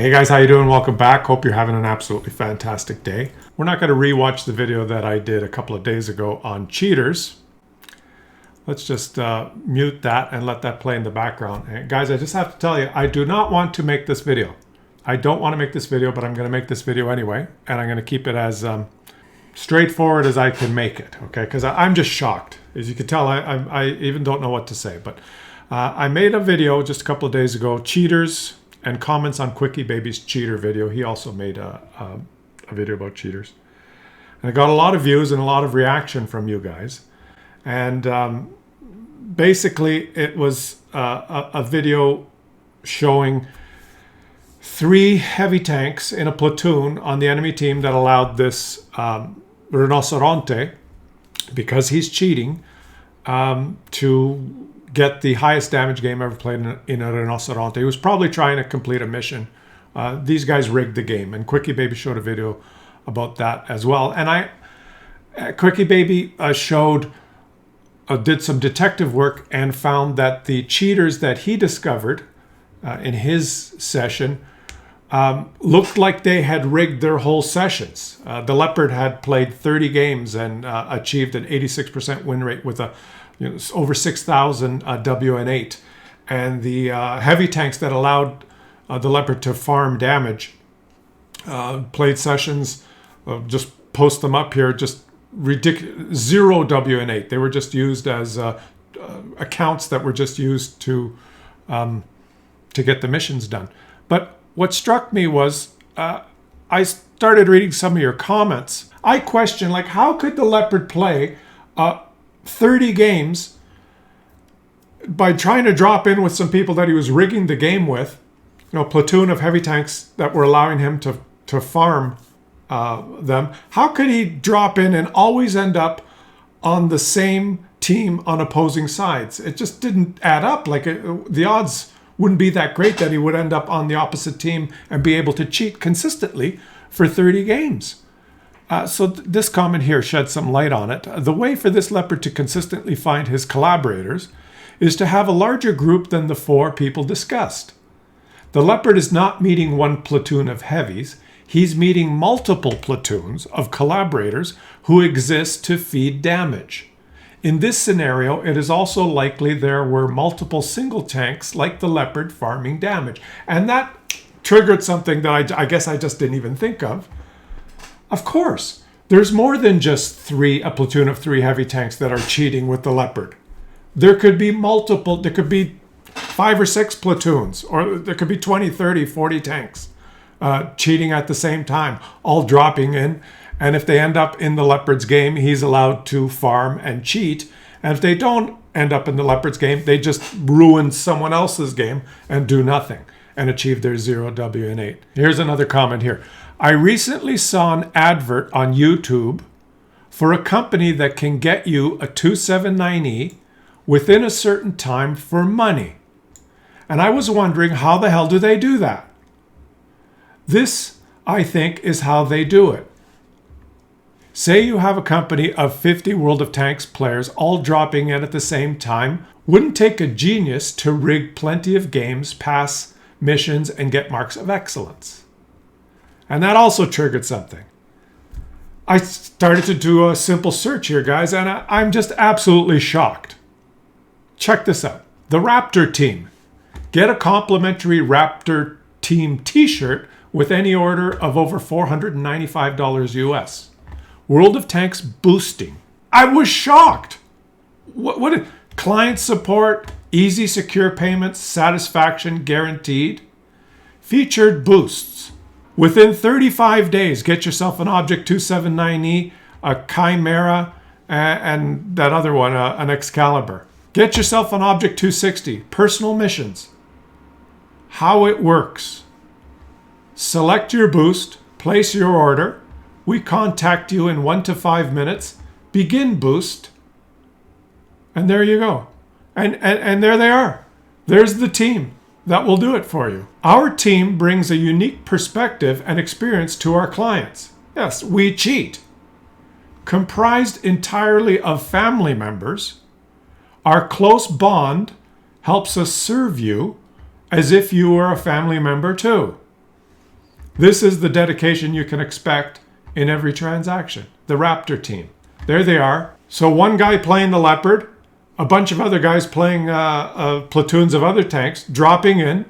Hey guys, how you doing? Welcome back. Hope you're having an absolutely fantastic day. We're not going to rewatch the video that I did a couple of days ago on cheaters. Let's just mute that and let that play in the background. And guys, I just have to tell you, I do not want to make this video. I don't want to make this video, but I'm going to make this video anyway. And I'm going to keep it as straightforward as I can make it, okay? Because I'm just shocked. As you can tell, I even don't know what to say. But I made a video just a couple of days ago, cheaters and comments on Quickie Baby's cheater video. He also made a video about cheaters. And I got a lot of views and a lot of reaction from you guys. And basically, it was a video showing 3 heavy tanks in a platoon on the enemy team that allowed this Rinoceronte, because he's cheating, to get the highest damage game ever played in a Rinoceronte. He was probably trying to complete a mission. These guys rigged the game, and Quickie Baby showed a video about that as well. And Quickie Baby did some detective work and found that the cheaters that he discovered in his session looked like they had rigged their whole sessions. The Leopard had played 30 games and achieved an 86% win rate with over 6,000 WN8. And the heavy tanks that allowed the Leopard to farm damage played sessions, just post them up here, just ridiculous, 0 WN8. They were just used as accounts that were just used to get the missions done. But what struck me was I started reading some of your comments. I questioned, like, how could the Leopard play 30 games by trying to drop in with some people that he was rigging the game with, a platoon of heavy tanks that were allowing him to farm them. How could he drop in and always end up on the same team on opposing sides? It just didn't add up. Like, the odds wouldn't be that great that he would end up on the opposite team and be able to cheat consistently for 30 games. So this comment here sheds some light on it. The way for this Leopard to consistently find his collaborators is to have a larger group than the 4 people discussed. The Leopard is not meeting one platoon of heavies. He's meeting multiple platoons of collaborators who exist to feed damage. In this scenario, it is also likely there were multiple single tanks like the Leopard farming damage. And that triggered something that I guess I just didn't even think of. Of course, there's more than just a platoon of 3 heavy tanks that are cheating with the Leopard. There could be multiple, there could be 5 or 6 platoons, or there could be 20, 30, 40 tanks cheating at the same time, all dropping in. And if they end up in the Leopard's game, he's allowed to farm and cheat. And if they don't end up in the Leopard's game, they just ruin someone else's game and do nothing and achieve their 0 WN8. Here's another comment here. I recently saw an advert on YouTube for a company that can get you a 279E within a certain time for money. And I was wondering, how the hell do they do that? This, I think, is how they do it. Say you have a company of 50 World of Tanks players all dropping in at the same time. Wouldn't take a genius to rig plenty of games, pass missions, and get marks of excellence. And that also triggered something. I started to do a simple search here, guys, and I'm just absolutely shocked. Check this out. The Raptor Team. Get a complimentary Raptor Team t-shirt with any order of over $495 US. World of Tanks boosting. I was shocked. What client support, easy secure payments, satisfaction guaranteed. Featured boosts. Within 35 days, get yourself an Object 279E, a Chimera, and that other one, an Excalibur. Get yourself an Object 260, personal missions. How it works. Select your boost, place your order. We contact you in 1 to 5 minutes. Begin boost. And there you go. And there they are. There's the team that will do it for you. Our team brings a unique perspective and experience to our clients. Yes, we cheat. Comprised entirely of family members, our close bond helps us serve you as if you were a family member too. This is the dedication you can expect in every transaction. The Raptor Team. There they are. So one guy playing the Leopard, a bunch of other guys playing platoons of other tanks, dropping in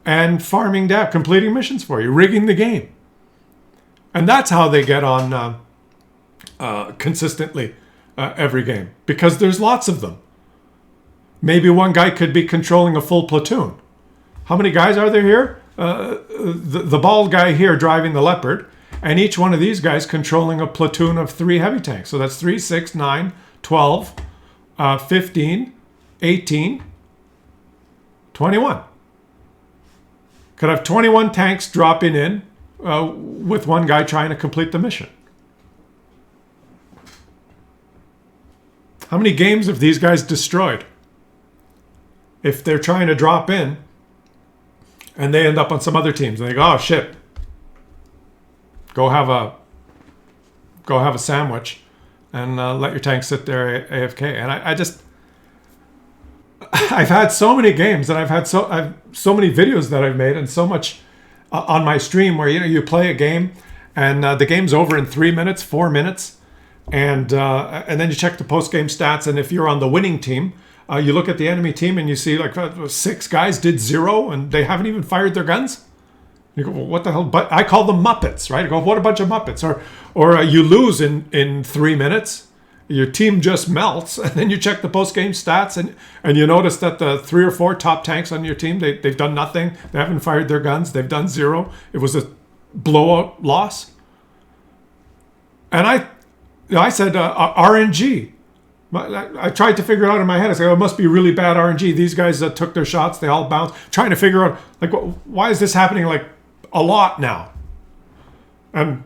and farming down, completing missions for you, rigging the game. And that's how they get on consistently every game, because there's lots of them. Maybe one guy could be controlling a full platoon. How many guys are there here? The bald guy here driving the Leopard, and each one of these guys controlling a platoon of 3 heavy tanks. So that's 3, 6, 9, 12, 15, 18, 21. Could have 21 tanks dropping in with one guy trying to complete the mission. How many games have these guys destroyed? If they're trying to drop in and they end up on some other teams and they go, oh shit, go have a sandwich and let your tank sit there AFK. And I've had so many games, and I've so many videos that I've made, and so much on my stream where you play a game and the game's over in 3 minutes, 4 minutes, and then you check the post game stats, and if you're on the winning team, you look at the enemy team and you see like 6 guys did 0 and they haven't even fired their guns. You go, well, what the hell? But I call them Muppets, right? I go, what a bunch of Muppets. Or you lose in 3 minutes, your team just melts, and then you check the post-game stats and you notice that the 3 or 4 top tanks on your team, they've done nothing. They haven't fired their guns. They've done 0. It was a blowout loss. And I said RNG. I tried to figure it out in my head. I said, oh, it must be really bad RNG. These guys took their shots. They all bounced. Trying to figure out, like, why is this happening, like, a lot now? And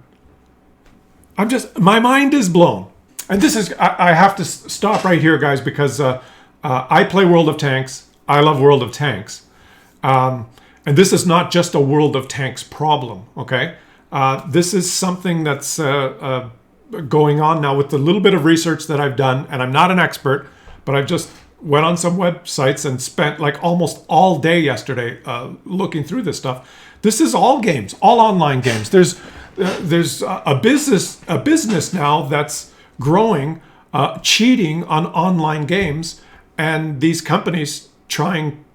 my mind is blown. And this is, I have to stop right here, guys, because I play World of Tanks. I love World of Tanks. And this is not just a World of Tanks problem, okay? This is something that's going on now with the little bit of research that I've done, and I'm not an expert, but I've just went on some websites and spent like almost all day yesterday looking through this stuff. This is all games, all online games. There's a business now that's growing, cheating on online games, and these companies trying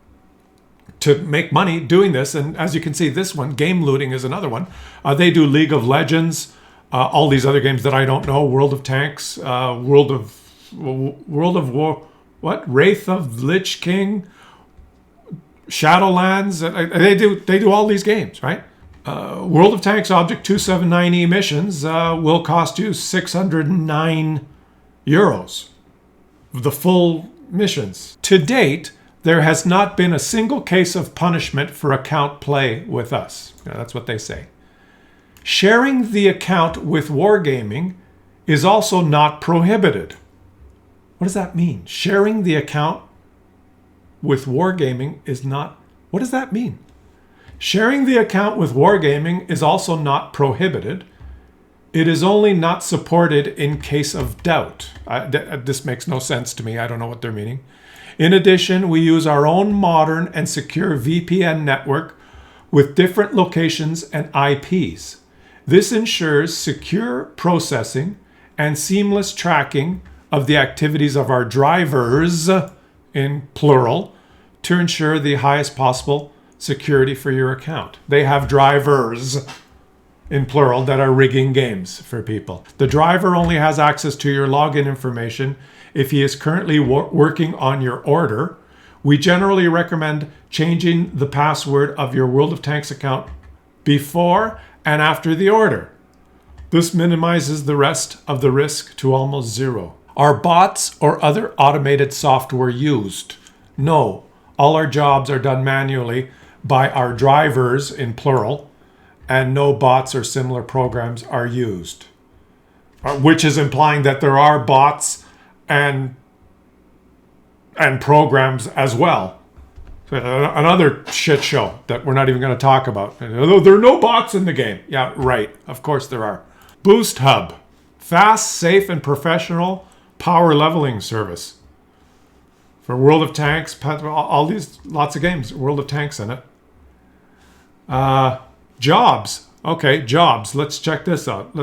to make money doing this. And as you can see, this one, game looting, is another one. They do League of Legends. All these other games that I don't know, World of Tanks, World of War, what? Wraith of Lich King, Shadowlands. They do all these games, right? World of Tanks Object 279E missions will cost you 609 euros. The full missions. To date, there has not been a single case of punishment for account play with us. That's what they say. Sharing the account with Wargaming is also not prohibited. What does that mean? Sharing the account with Wargaming is not... What does that mean? Sharing the account with Wargaming is also not prohibited. It is only not supported in case of doubt. This makes no sense to me. I don't know what they're meaning. In addition, we use our own modern and secure VPN network with different locations and IPs. This ensures secure processing and seamless tracking of the activities of our drivers, in plural, to ensure the highest possible security for your account. They have drivers, in plural, that are rigging games for people. The driver only has access to your login information if he is currently working on your order. We generally recommend changing the password of your World of Tanks account before and after the order. This minimizes the rest of the risk to almost zero. Are bots or other automated software used? No. All our jobs are done manually by our drivers, in plural, and no bots or similar programs are used. Which is implying that there are bots and programs as well. Another shit show that we're not even going to talk about. There are no bots in the game. Yeah, right. Of course there are. Boost Hub. Fast, safe, and professional power leveling service. For World of Tanks, all these, lots of games, World of Tanks in it. Jobs. Okay, jobs. Let's check this out.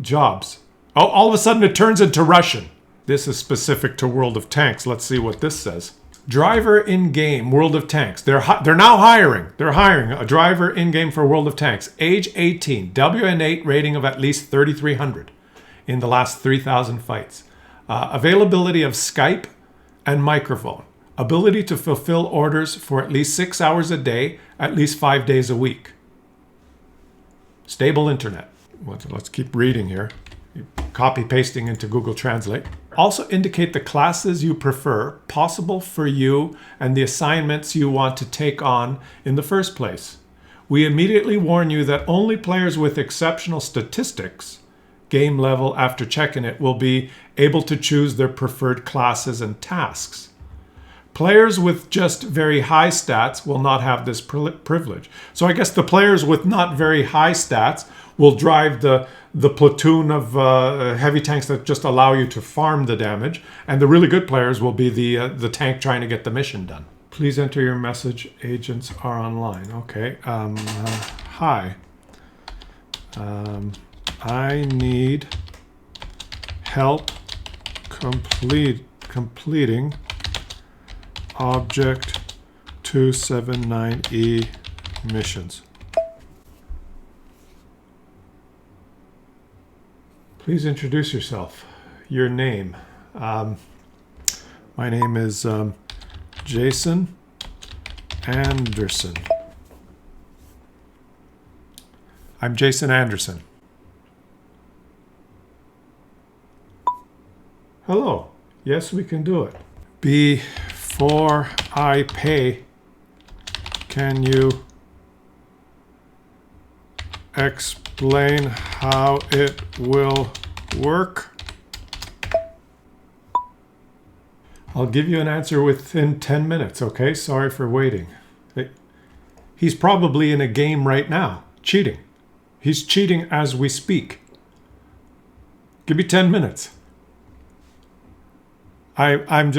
Jobs. Oh, all of a sudden it turns into Russian. This is specific to World of Tanks. Let's see what this says. Driver in-game, World of Tanks. They're now hiring. They're hiring a driver in-game for World of Tanks. Age 18. WN8 rating of at least 3,300 in the last 3,000 fights. Availability of Skype and microphone. Ability to fulfill orders for at least 6 hours a day, at least 5 days a week. Stable internet. Let's keep reading here. Copy pasting into Google Translate. Also indicate the classes you prefer, possible for you, and the assignments you want to take on in the first place. We immediately warn you that only players with exceptional statistics, game level after checking it, will be able to choose their preferred classes and tasks. Players with just very high stats will not have this privilege. So I guess the players with not very high stats will drive the platoon of heavy tanks that just allow you to farm the damage, and the really good players will be the tank trying to get the mission done. Please enter your message. Agents are online. Okay. Hi. I need help completing Object 279E missions. Please introduce yourself. Your name. My name is Jason Anderson. I'm Jason Anderson. Hello. Yes, we can do it. Before I pay, can you explain how it will work? I'll give you an answer within 10 minutes, okay? Sorry for waiting. He's probably in a game right now, cheating. He's cheating as we speak. Give me 10 minutes. I'm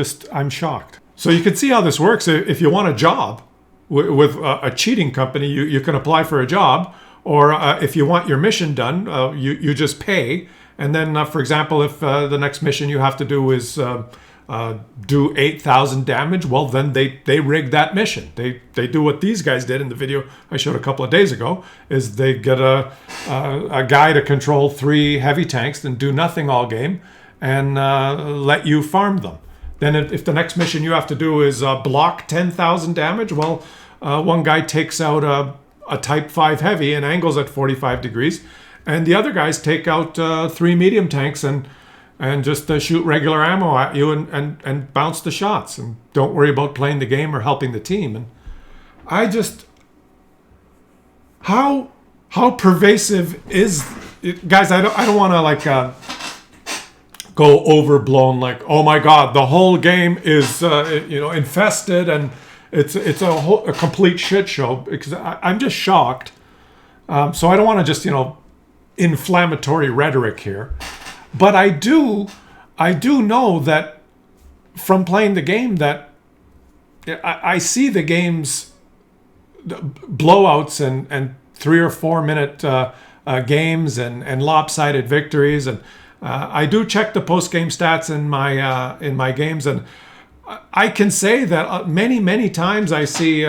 shocked. So you can see how this works. If you want a job with a cheating company, you can apply for a job. Or if you want your mission done, you just pay. And then, for example, if the next mission you have to do is do 8,000 damage, well, then they rig that mission. They do what these guys did in the video I showed a couple of days ago, is they get a guy to control 3 heavy tanks and do nothing all game and let you farm them. Then if the next mission you have to do is block 10,000 damage, well, one guy takes out a Type 5 heavy and angles at 45 degrees, and the other guys take out 3 medium tanks and just shoot regular ammo at you and bounce the shots and don't worry about playing the game or helping the team. And I just, how pervasive is it? Guys, I don't want to go overblown, like, oh my God, the whole game is infested and it's a complete shit show, because I'm just shocked. So I don't want to just inflammatory rhetoric here, but I do know that from playing the game that I see the game's blowouts and 3 or 4 minute games and lopsided victories, and I do check the post-game stats in my games, and I can say that many times I see.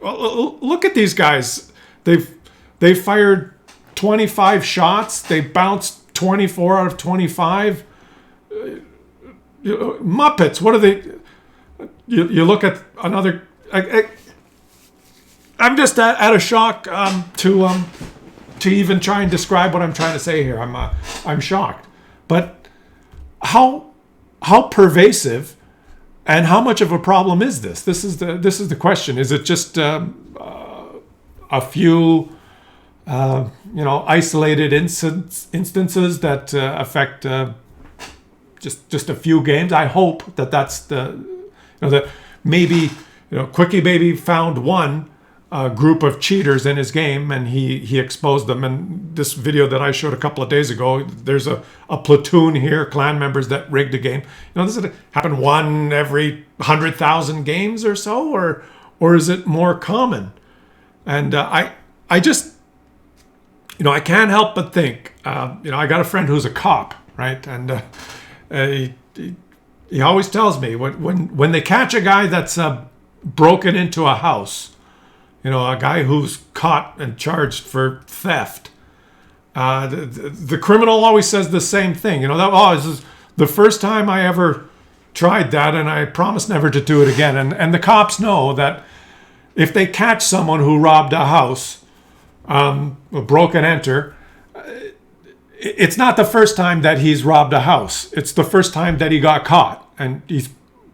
Look at these guys. They fired 25 shots. They bounced 24 out of 25. Muppets. What are they? You look at another. I'm just at a shock to even try and describe what I'm trying to say here. I'm shocked. But how pervasive and how much of a problem is this? This is the question. Is it just a few isolated instances that affect just a few games? I hope that's that maybe Quickie Baby found one group of cheaters in his game and he exposed them. And this video that I showed a couple of days ago, there's a platoon here, clan members that rigged a game. This has happened one every 100,000 games or so, or is it more common? And I just, I can't help but think, I got a friend who's a cop, right? And he always tells me when they catch a guy that's broken into a house, a guy who's caught and charged for theft, the criminal always says the same thing. This is the first time I ever tried that, and I promise never to do it again. And the cops know that if they catch someone who robbed a house, a broken enter, it's not the first time that he's robbed a house. It's the first time that he got caught, and he's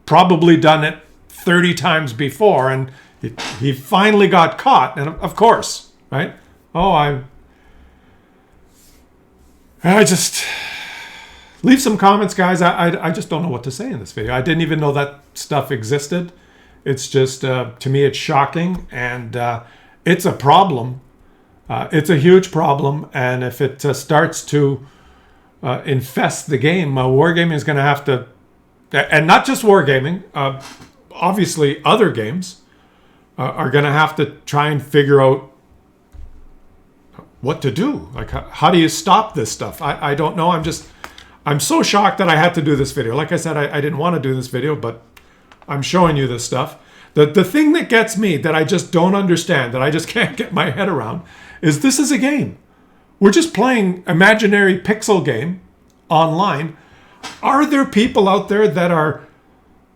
probably done it 30 times before, and he finally got caught. And of course, right? I just leave some comments, guys. I just don't know what to say in this video. I didn't even know that stuff existed. It's just, to me, it's shocking, and it's a problem. It's a huge problem, and if it starts to infest the game, wargaming is going to have to, and not just wargaming, obviously other games are going to have to try and figure out what to do. Like, how do you stop this stuff? I don't know. I'm so shocked that I had to do this video. Like I said, I didn't want to do this video, but I'm showing you this stuff. The thing that gets me, that I just don't understand, that I just can't get my head around, is this is a game. We're just playing imaginary pixel game online. Are there people out there that are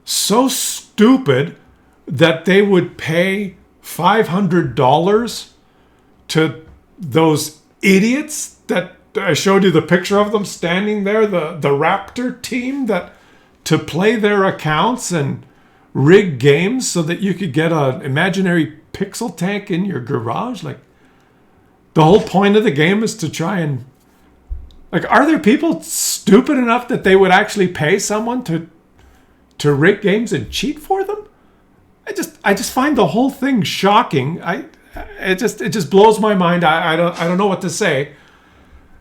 so stupid that they would pay $500 to those idiots that I showed you the picture of them standing there, the Raptor team, that to play their accounts and rig games so that you could get an imaginary pixel tank in your garage? Like, the whole point of the game is to try and, like, are there people stupid enough that they would actually pay someone to rig games and cheat for them? I just find the whole thing shocking. It just blows my mind. I don't know what to say.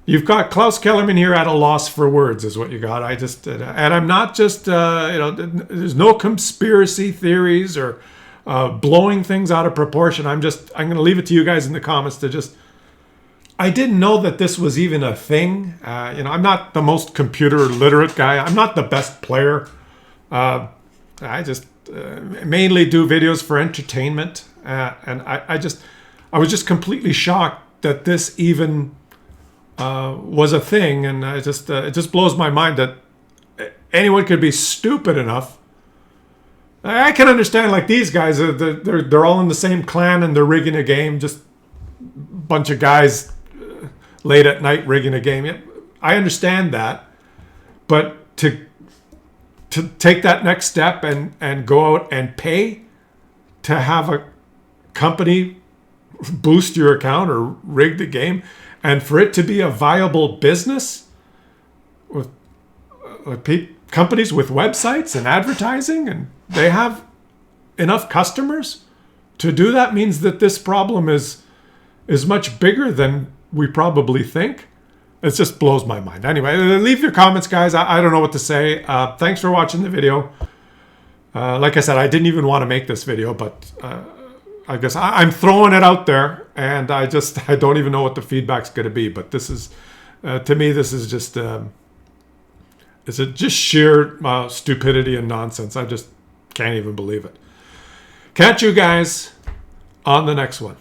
You've got Klaus Kellerman here at a loss for words, is what you got. And I'm not just, there's no conspiracy theories or blowing things out of proportion. I'm going to leave it to you guys in the comments to just, I didn't know that this was even a thing. I'm not the most computer literate guy. I'm not the best player. I just mainly do videos for entertainment. And I was just completely shocked that this even was a thing, and it just blows my mind that anyone could be stupid enough. I can understand, like, these guys, they're all in the same clan and they're rigging a game, just a bunch of guys late at night rigging a game. I understand that, but to take that next step and go out and pay to have a company boost your account or rig the game, and for it to be a viable business with companies with websites and advertising, and they have enough customers to do that, means that this problem is much bigger than we probably think. It just blows my mind. Anyway, leave your comments, guys. I don't know what to say. Thanks for watching the video. Like I said, I didn't even want to make this video, but I guess I'm throwing it out there, and I don't even know what the feedback's going to be. But this is, to me, this is just, it's just sheer stupidity and nonsense. I just can't even believe it. Catch you guys on the next one.